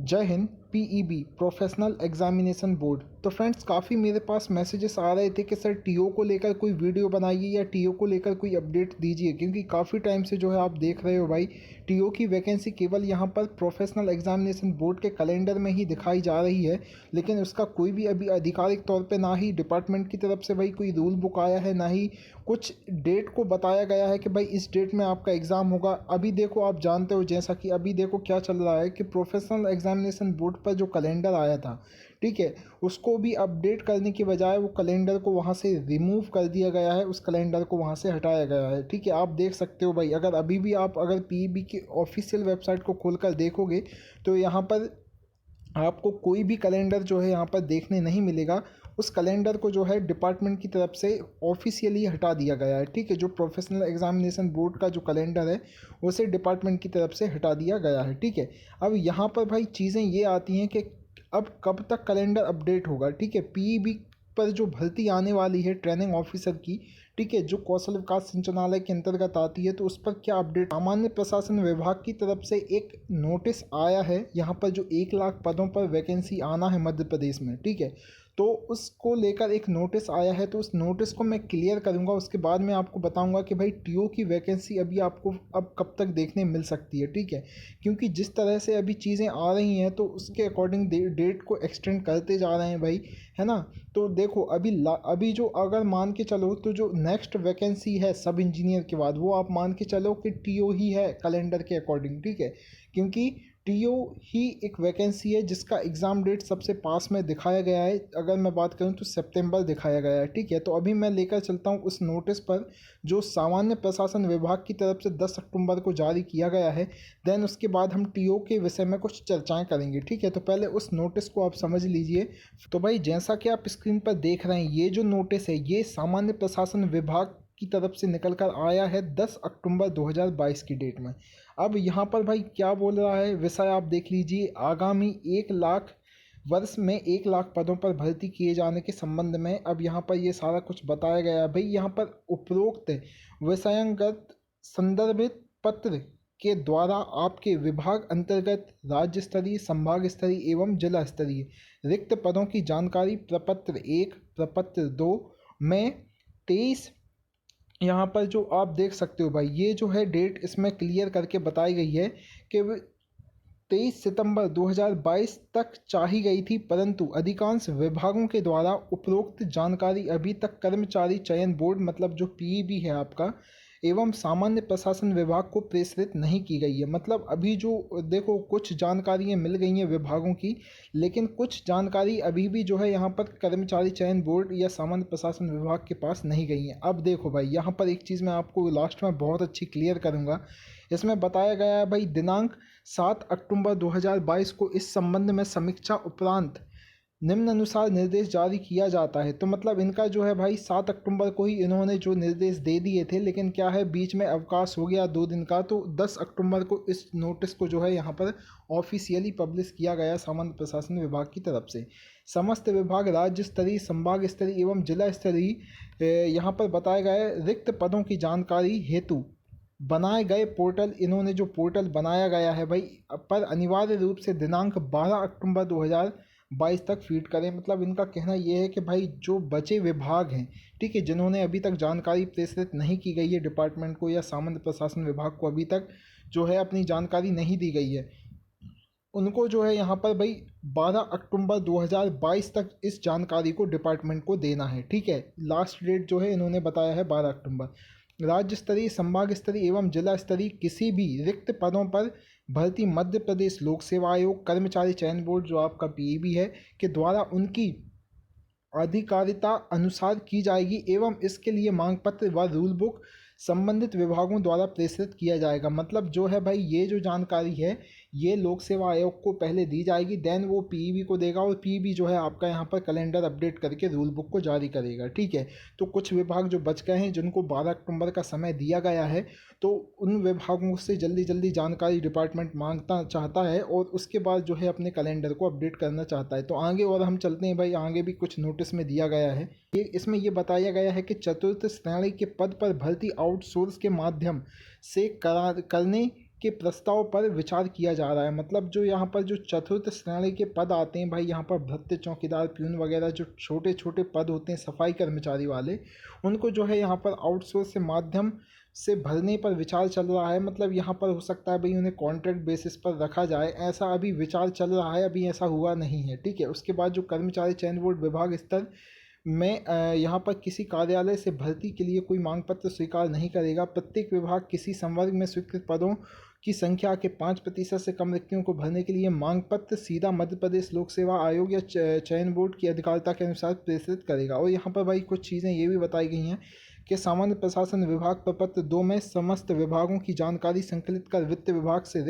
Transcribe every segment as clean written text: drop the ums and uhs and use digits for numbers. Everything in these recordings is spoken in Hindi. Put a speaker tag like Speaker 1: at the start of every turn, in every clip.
Speaker 1: जय Hind. PEB professional examination board. तो फ्रेंड्स, काफ़ी मेरे पास मैसेजेस आ रहे थे कि सर टीओ को लेकर कोई वीडियो बनाइए या टीओ को लेकर कोई अपडेट दीजिए, क्योंकि काफ़ी टाइम से जो है आप देख रहे हो भाई, टीओ की वैकेंसी केवल यहाँ पर प्रोफेशनल एग्जामिनेशन बोर्ड के कैलेंडर में ही दिखाई जा रही है, लेकिन उसका कोई भी अभी आधिकारिक तौर पे ना ही डिपार्टमेंट की तरफ से भाई कोई रूल बुक आया है, ना ही कुछ डेट को बताया गया है कि भाई इस डेट में आपका एग्ज़ाम होगा। अभी देखो, आप जानते हो जैसा कि अभी देखो क्या चल रहा है कि प्रोफेशनल एग्जामिनेशन बोर्ड पर जो कैलेंडर आया था, ठीक है, उसको भी अपडेट करने की बजाय वो कैलेंडर को वहाँ से रिमूव कर दिया गया है, उस कैलेंडर को वहाँ से हटाया गया है। ठीक है, आप देख सकते हो भाई, अगर अभी भी आप अगर पीईबी की ऑफिशियल वेबसाइट को खोलकर देखोगे तो यहाँ पर आपको कोई भी कैलेंडर जो है यहाँ पर देखने नहीं मिलेगा। उस कैलेंडर को जो है डिपार्टमेंट की तरफ से ऑफिशियली हटा दिया गया है। ठीक है, जो प्रोफेशनल एग्जामिनेशन बोर्ड का जो कैलेंडर है उसे डिपार्टमेंट की तरफ से हटा दिया गया है। ठीक है, अब यहाँ पर भाई चीज़ें ये आती हैं कि अब कब तक कैलेंडर अपडेट होगा। ठीक है, पीईबी पर जो भर्ती आने वाली है ट्रेनिंग ऑफिसर की, ठीक है, जो कौशल विकास संचालनालय के अंतर्गत आती है, तो उस पर क्या अपडेट। सामान्य प्रशासन विभाग की तरफ से एक नोटिस आया है यहाँ पर, जो 1 लाख पदों पर वैकेंसी आना है मध्य प्रदेश में। ठीक है, तो उसको लेकर एक नोटिस आया है, तो उस नोटिस को मैं क्लियर करूँगा, उसके बाद मैं आपको बताऊँगा कि भाई टीओ की वैकेंसी अभी आपको अब कब तक देखने मिल सकती है। ठीक है, क्योंकि जिस तरह से अभी चीज़ें आ रही हैं तो उसके अकॉर्डिंग डेट को एक्सटेंड करते जा रहे हैं भाई, है ना। तो देखो, अभी जो अगर मान के चलो तो जो नेक्स्ट वैकेंसी है सब इंजीनियर के बाद, वो आप मान के चलो कि टीओ ही है कैलेंडर के अकॉर्डिंग। ठीक है, क्योंकि टीओ ही एक वैकेंसी है जिसका एग्ज़ाम डेट सबसे पास में दिखाया गया है। अगर मैं बात करूं तो सितंबर दिखाया गया है। ठीक है, तो अभी मैं लेकर चलता हूं उस नोटिस पर जो सामान्य प्रशासन विभाग की तरफ से 10 अक्टूबर को जारी किया गया है। देन उसके बाद हम टीओ के विषय में कुछ चर्चाएं करेंगे। ठीक है, तो पहले उस नोटिस को आप समझ लीजिए। तो भाई, जैसा कि आप स्क्रीन पर देख रहे हैं, ये जो नोटिस है ये सामान्य प्रशासन विभाग की तरफ से निकल कर आया है 10 अक्टूबर 2022 की डेट में। अब यहाँ पर भाई क्या बोल रहा है विषय आप देख लीजिए। आगामी 1 लाख वर्ष में 1 लाख पदों पर भर्ती किए जाने के संबंध में अब यहाँ पर ये सारा कुछ बताया गया है। भाई यहाँ पर उपरोक्त विषयांगत संदर्भित पत्र के द्वारा आपके विभाग अंतर्गत राज्य स्तरीय, संभाग स्तरीय एवं जिला स्तरीय रिक्त पदों की जानकारी प्रपत्र 1, प्रपत्र 2 में 23, यहाँ पर जो आप देख सकते हो भाई, ये जो है डेट इसमें क्लियर करके बताई गई है कि 23 सितंबर 2022 तक चाही गई थी, परंतु अधिकांश विभागों के द्वारा उपरोक्त जानकारी अभी तक कर्मचारी चयन बोर्ड, मतलब जो पीईबी है आपका, एवं सामान्य प्रशासन विभाग को प्रेषित नहीं की गई है। मतलब अभी जो देखो, कुछ जानकारियाँ मिल गई हैं विभागों की, लेकिन कुछ जानकारी अभी भी जो है यहाँ पर कर्मचारी चयन बोर्ड या सामान्य प्रशासन विभाग के पास नहीं गई है। अब देखो भाई, यहाँ पर एक चीज़ मैं आपको लास्ट में बहुत अच्छी क्लियर करूँगा। इसमें बताया गया है भाई, दिनांक 7 अक्टूबर 2022 को इस संबंध में समीक्षा उपरांत निम्नानुसार निर्देश जारी किया जाता है। तो मतलब इनका जो है भाई 7 अक्टूबर को ही इन्होंने जो निर्देश दे दिए थे, लेकिन क्या है बीच में अवकाश हो गया 2 दिन का, तो 10 अक्टूबर को इस नोटिस को जो है यहाँ पर ऑफिशियली पब्लिश किया गया सामान्य प्रशासन विभाग की तरफ से। समस्त विभाग राज्य स्तरीय, संभाग स्तरीय एवं जिला स्तरीय यहाँ पर बताया गया है रिक्त पदों की जानकारी हेतु बनाए गए पोर्टल, इन्होंने जो पोर्टल बनाया गया है भाई, पर अनिवार्य रूप से दिनांक 12 अक्टूबर 2022 तक फीड करें। मतलब इनका कहना यह है कि भाई जो बचे विभाग हैं, ठीक है, जिन्होंने अभी तक जानकारी प्रेषित नहीं की गई है डिपार्टमेंट को या सामान्य प्रशासन विभाग को, अभी तक जो है अपनी जानकारी नहीं दी गई है, उनको जो है यहाँ पर भाई 12 अक्टूबर 2022 तक इस जानकारी को डिपार्टमेंट को देना है। ठीक है, लास्ट डेट जो है इन्होंने बताया है 12 अक्टूबर। राज्य स्तरीय, संभाग स्तरीय एवं जिला स्तरीय किसी भी रिक्त पदों पर भर्ती मध्य प्रदेश लोक सेवा आयोग कर्मचारी चयन बोर्ड, जो आपका पीईबी है, के द्वारा उनकी अधिकारिता अनुसार की जाएगी एवं इसके लिए मांग पत्र व रूल बुक संबंधित विभागों द्वारा प्रेषित किया जाएगा। मतलब जो है भाई, ये जो जानकारी है ये लोक सेवा आयोग को पहले दी जाएगी, देन वो पीईबी को देगा, और पीईबी जो है आपका यहाँ पर कैलेंडर अपडेट करके रूल बुक को जारी करेगा। ठीक है, तो कुछ विभाग जो बच गए हैं जिनको 12 अक्टूबर का समय दिया गया है, तो उन विभागों से जल्दी जल्दी जानकारी डिपार्टमेंट मांगता चाहता है और उसके बाद जो है अपने कैलेंडर को अपडेट करना चाहता है। तो आगे और हम चलते हैं भाई, आगे भी कुछ नोटिस में दिया गया है। इसमें ये बताया गया है कि चतुर्थ श्रेणी के पद पर भर्ती आउटसोर्स के माध्यम से करने के प्रस्ताव पर विचार किया जा रहा है। मतलब जो यहाँ पर जो चतुर्थ श्रेणी के पद आते हैं भाई, यहाँ पर भृत्य, चौकीदार, प्यून वगैरह जो छोटे छोटे पद होते हैं सफाई कर्मचारी वाले, उनको जो है यहाँ पर आउटसोर्स के माध्यम से भरने पर विचार चल रहा है। मतलब यहाँ पर हो सकता है भाई उन्हें कॉन्ट्रैक्ट बेसिस पर रखा जाए, ऐसा अभी विचार चल रहा है, अभी ऐसा हुआ नहीं है, ठीक है। उसके बाद जो कर्मचारी चयन बोर्ड विभाग स्तर में यहाँ पर किसी कार्यालय से भर्ती के लिए कोई मांग पत्र स्वीकार नहीं करेगा। प्रत्येक विभाग किसी संवर्ग में स्वीकृत पदों की संख्या के 5% से कम रिक्तियों को भरने के लिए मांग पत्र सीधा मध्य प्रदेश लोक सेवा आयोग या चयन बोर्ड की अधिकारिता के अनुसार प्रेषित करेगा। और यहाँ पर भाई कुछ चीज़ें ये भी बताई गई हैं कि सामान्य प्रशासन विभाग प्रपत्र 2 में समस्त विभागों की जानकारी संकलित कर वित्त विभाग से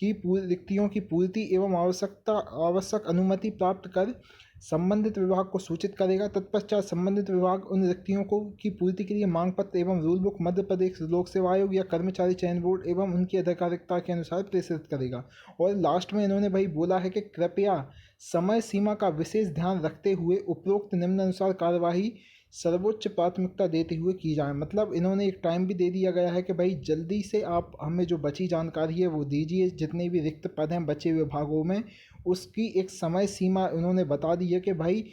Speaker 1: रिक्तियों की पूर्ति एवं आवश्यक अनुमति प्राप्त कर संबंधित विभाग को सूचित करेगा। तत्पश्चात संबंधित विभाग उन रिक्तियों की पूर्ति के लिए मांग पत्र एवं रूल बुक मध्य प्रदेश लोक सेवा आयोग या कर्मचारी चयन बोर्ड एवं उनकी अधिकारिता के अनुसार प्रेषित करेगा। और लास्ट में इन्होंने भाई बोला है कि कृपया समय सीमा का विशेष ध्यान रखते हुए उपरोक्त निम्नानुसार कार्यवाही सर्वोच्च प्राथमिकता देते हुए की जाए। मतलब इन्होंने एक टाइम भी दे दिया गया है कि भाई जल्दी से आप हमें जो बची जानकारी है वो दीजिए, जितने भी रिक्त पद हैं बचे विभागों में उसकी एक समय सीमा उन्होंने बता दी है कि भाई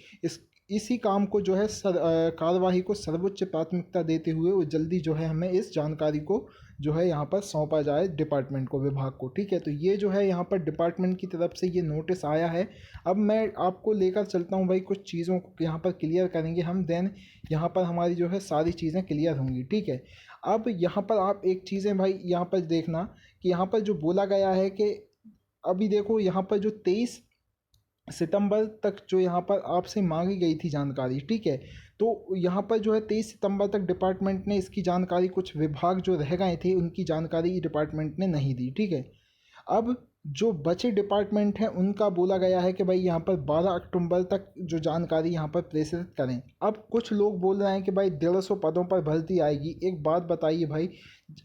Speaker 1: इसी काम को जो है कार्यवाही को सर्वोच्च प्राथमिकता देते हुए वो जल्दी जो है हमें इस जानकारी को जो है यहाँ पर सौंपा जाए डिपार्टमेंट को, विभाग को, ठीक है। तो ये जो है यहाँ पर डिपार्टमेंट की तरफ से ये नोटिस आया है। अब मैं आपको लेकर चलता हूँ भाई, कुछ चीज़ों को यहाँ पर क्लियर करेंगे हम, देन यहाँ पर हमारी जो है सारी चीज़ें क्लियर होंगी, ठीक है। अब यहाँ पर आप एक चीज़ें भाई यहाँ पर देखना कि यहाँ पर जो बोला गया है कि अभी देखो यहाँ पर जो 23 सितंबर तक जो यहाँ पर आपसे मांगी गई थी जानकारी, ठीक है। तो यहाँ पर जो है 23 सितंबर तक डिपार्टमेंट ने इसकी जानकारी, कुछ विभाग जो रह गए थे उनकी जानकारी डिपार्टमेंट ने नहीं दी, ठीक है। अब जो बचे डिपार्टमेंट हैं उनका बोला गया है कि भाई यहाँ पर 12 अक्टूबर तक जो जानकारी यहाँ पर प्रेषित करें। अब कुछ लोग बोल रहे हैं कि भाई 150 पदों पर भर्ती आएगी। एक बात बताइए भाई,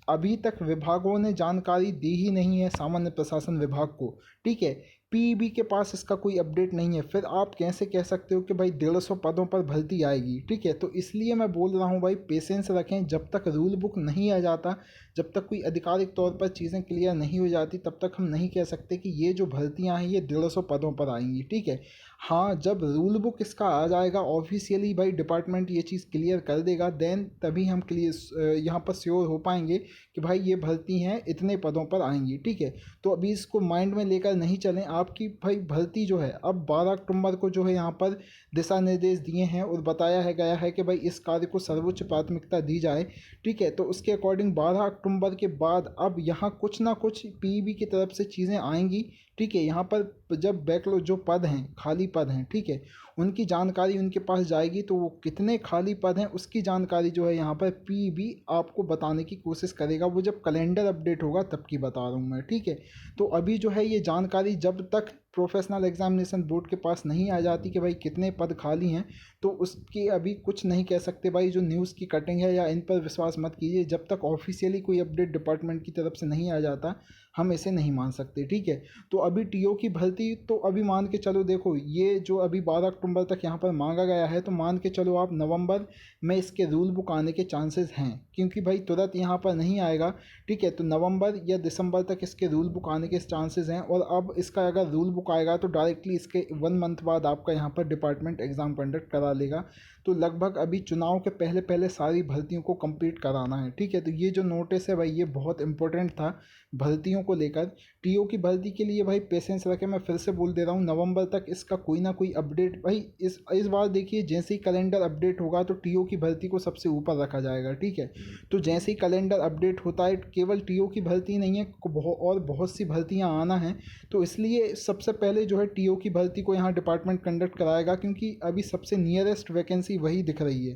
Speaker 1: अभी तक विभागों ने जानकारी दी ही नहीं है सामान्य प्रशासन विभाग को, ठीक है। पीईबी के पास इसका कोई अपडेट नहीं है, फिर आप कैसे कह सकते हो कि भाई 150 पदों पर भर्ती आएगी, ठीक है। तो इसलिए मैं बोल रहा हूँ भाई पेशेंस रखें, जब तक रूल बुक नहीं आ जाता, जब तक कोई आधिकारिक तौर पर चीज़ें क्लियर नहीं हो जाती, तब तक हम नहीं कह सकते कि ये जो भर्तियाँ हैं ये 150 पदों पर आएंगी, ठीक है। हाँ, जब रूल बुक इसका आ जाएगा ऑफिशियली भाई डिपार्टमेंट ये चीज़ क्लियर कर देगा, देन तभी हम क्लियर यहाँ पर श्योर हो पाएंगे कि भाई ये भर्ती हैं इतने पदों पर आएंगी, ठीक है। तो अभी इसको माइंड में लेकर नहीं चलें, आपकी भाई भर्ती जो है अब 12 अक्टूबर को जो है यहाँ पर दिशा निर्देश दिए हैं और बताया है गया है कि भाई इस कार्य को सर्वोच्च प्राथमिकता दी जाए, ठीक है। तो उसके अकॉर्डिंग 12 अक्टूबर के बाद अब यहाँ कुछ ना कुछ पीईबी की तरफ से चीज़ें आएंगी, ठीक है। यहाँ पर जब बैकलॉग जो पद हैं, खाली पद हैं, ठीक है, उनकी जानकारी उनके पास जाएगी तो वो कितने खाली पद हैं उसकी जानकारी जो है यहाँ पर पीईबी आपको बताने की कोशिश करेगा। वो जब कैलेंडर अपडेट होगा तब की बता रहा हूँ मैं, ठीक है। तो अभी जो है ये जानकारी जब तक प्रोफेशनल एग्जामिनेशन बोर्ड के पास नहीं आ जाती कि भाई कितने पद खाली हैं, तो उसकी अभी कुछ नहीं कह सकते भाई। जो न्यूज़ की कटिंग है या इन पर विश्वास मत कीजिए, जब तक ऑफिशियली कोई अपडेट डिपार्टमेंट की तरफ से नहीं आ जाता हम इसे नहीं मान सकते, ठीक है। तो अभी टीओ की भर्ती तो अभी मान के चलो, देखो ये जो अभी 12 अक्टूबर तक यहाँ पर मांगा गया है, तो मान के चलो आप नवंबर में इसके रूल बुक आने के चांसेस हैं, क्योंकि भाई तुरंत यहाँ पर नहीं आएगा, ठीक है। तो नवंबर या दिसंबर तक इसके रूल बुक आने के चांसेस हैं। और अब इसका अगर रूल बुक आएगा तो डायरेक्टली इसके 1 मंथ बाद आपका यहाँ पर डिपार्टमेंट एग्ज़ाम कंडक्ट करा लेगा। तो लगभग अभी चुनाव के पहले पहले सारी भर्तियों को कंप्लीट कराना है, ठीक है। तो ये जो नोटिस है भाई ये बहुत इंपॉर्टेंट था भर्तियों को लेकर। टीओ की भर्ती के लिए भाई पेशेंस रखें, मैं फिर से बोल दे रहा हूँ नवंबर तक इसका कोई ना कोई अपडेट भाई इस बार देखिए, जैसे ही कैलेंडर अपडेट होगा तो टीओ की भर्ती को सबसे ऊपर रखा जाएगा, ठीक है। तो जैसे ही कैलेंडर अपडेट होता है, केवल टीओ की भर्ती नहीं है और बहुत सी भर्तियाँ आना है, तो इसलिए सबसे पहले जो है टीओ की भर्ती को यहाँ डिपार्टमेंट कंडक्ट कराएगा, क्योंकि अभी सबसे नियरेस्ट वैकेंसी वही दिख रही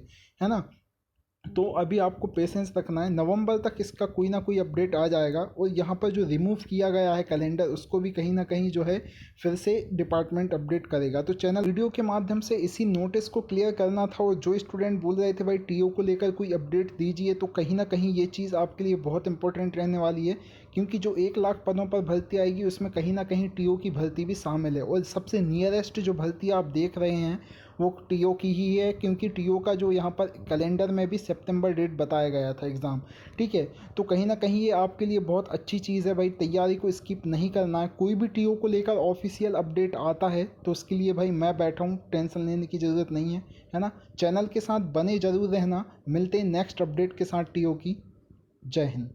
Speaker 1: है ना। तो अभी आपको पेशेंस रखना है, नवंबर तक इसका कोई ना कोई अपडेट आ जाएगा। और यहाँ पर जो रिमूव किया गया है कैलेंडर, उसको भी कहीं ना कहीं जो है फिर से डिपार्टमेंट अपडेट करेगा। तो चैनल वीडियो के माध्यम से इसी नोटिस को क्लियर करना था। और जो स्टूडेंट बोल रहे थे भाई टीओ को लेकर कोई अपडेट दीजिए, तो कहीं ना कहीं ये चीज़ आपके लिए बहुत इंपॉर्टेंट रहने वाली है, क्योंकि जो 1 लाख पदों पर भर्ती आएगी उसमें कहीं ना कहीं टीओ की भर्ती भी शामिल है। और सबसे नियरेस्ट जो भर्ती आप देख रहे हैं वो टीओ की ही है, क्योंकि टीओ का जो यहाँ पर कैलेंडर में भी सितंबर डेट बताया गया था एग्ज़ाम। ठीक है, तो कहीं ना कहीं ये आपके लिए बहुत अच्छी चीज़ है भाई, तैयारी को स्किप नहीं करना है। कोई भी टीओ को लेकर ऑफिशियल अपडेट आता है तो उसके लिए भाई मैं बैठा हूँ, टेंशन लेने की ज़रूरत नहीं है ना। चैनल के साथ बने ज़रूर रहना। मिलते हैं नेक्स्ट अपडेट के साथ टीओ की। जय हिंद।